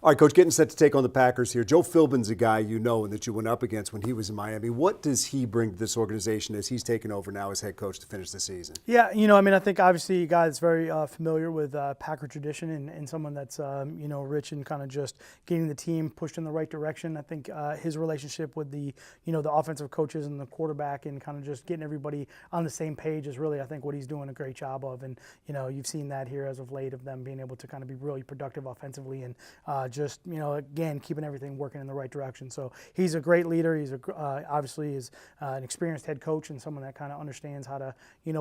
All right, Coach, getting set to take on the Packers here. Joe Philbin's a guy you know and that you went up against when he was in Miami. What does he bring to this organization as he's taken over now as head coach to finish the season? Yeah, I think obviously a guy that's very familiar with Packer tradition and someone that's, rich in kind of just getting the team pushed in the right direction. I think his relationship with the offensive coaches and the quarterback and kind of just getting everybody on the same page is really, I think, what he's doing a great job of. And, you've seen that here as of late of them being able to kind of be really productive offensively and again, keeping everything working in the right direction. So he's a great leader. He's obviously is an experienced head coach and someone that kind of understands how to,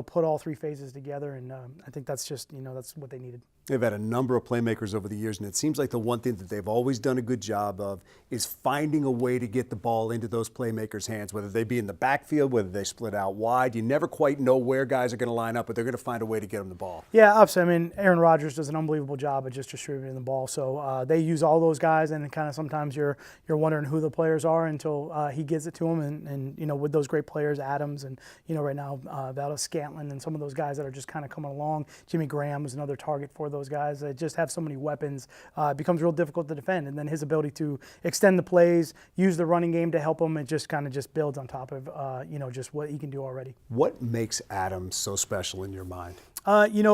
put all three phases together. And I think that's just, that's what they needed. They've had a number of playmakers over the years, and it seems like the one thing that they've always done a good job of is finding a way to get the ball into those playmakers' hands, whether they be in the backfield, whether they split out wide. You never quite know where guys are going to line up, but they're going to find a way to get them the ball. Yeah, absolutely. Aaron Rodgers does an unbelievable job of just distributing the ball. So they use all those guys, and kind of sometimes you're wondering who the players are until he gives it to them. And with those great players, Adams and, right now, Valdez Scantlin and some of those guys that are just kind of coming along. Jimmy Graham was another target for those guys that just have so many weapons. It becomes real difficult to defend. And then his ability to extend the plays, use the running game to help him, it just kind of just builds on top of, just what he can do already. What makes Adams so special in your mind?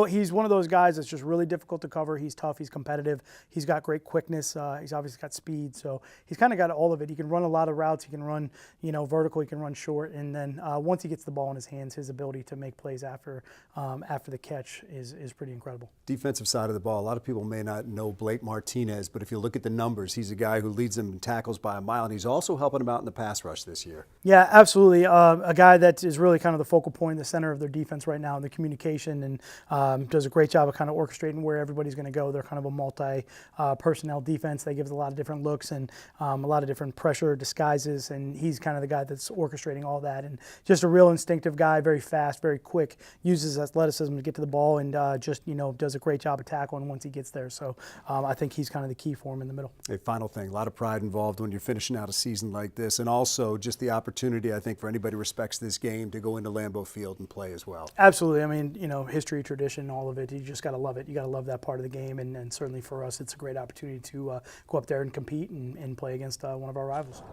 He's one of those guys that's just really difficult to cover. He's tough. He's competitive. He's got great quickness. He's obviously got speed. So he's kind of got all of it. He can run a lot of routes. He can run, vertical. He can run short. And then once he gets the ball in his hands, his ability to make plays after the catch is pretty incredible. Defensive side of the ball, a lot of people may not know Blake Martinez, but if you look at the numbers, he's a guy who leads them in tackles by a mile, and he's also helping them out in the pass rush this year. Yeah, absolutely. A guy that is really kind of the focal point, the center of their defense right now, in the communication, and does a great job of kind of orchestrating where everybody's going to go. They're kind of a multi-personnel defense. They give us a lot of different looks and a lot of different pressure disguises, and he's kind of the guy that's orchestrating all that. And just a real instinctive guy, very fast, very quick, uses athleticism to get to the ball, and does a great job of tackling once he gets there. So I think he's kind of the key for him in the middle. A final thing, a lot of pride involved when you're finishing out a season like this, and also just the opportunity, I think, for anybody who respects this game to go into Lambeau Field and play as well. Absolutely. I mean, history, tradition, all of it. You just got to love it. You got to love that part of the game, and certainly for us, it's a great opportunity to go up there and compete and play against one of our rivals.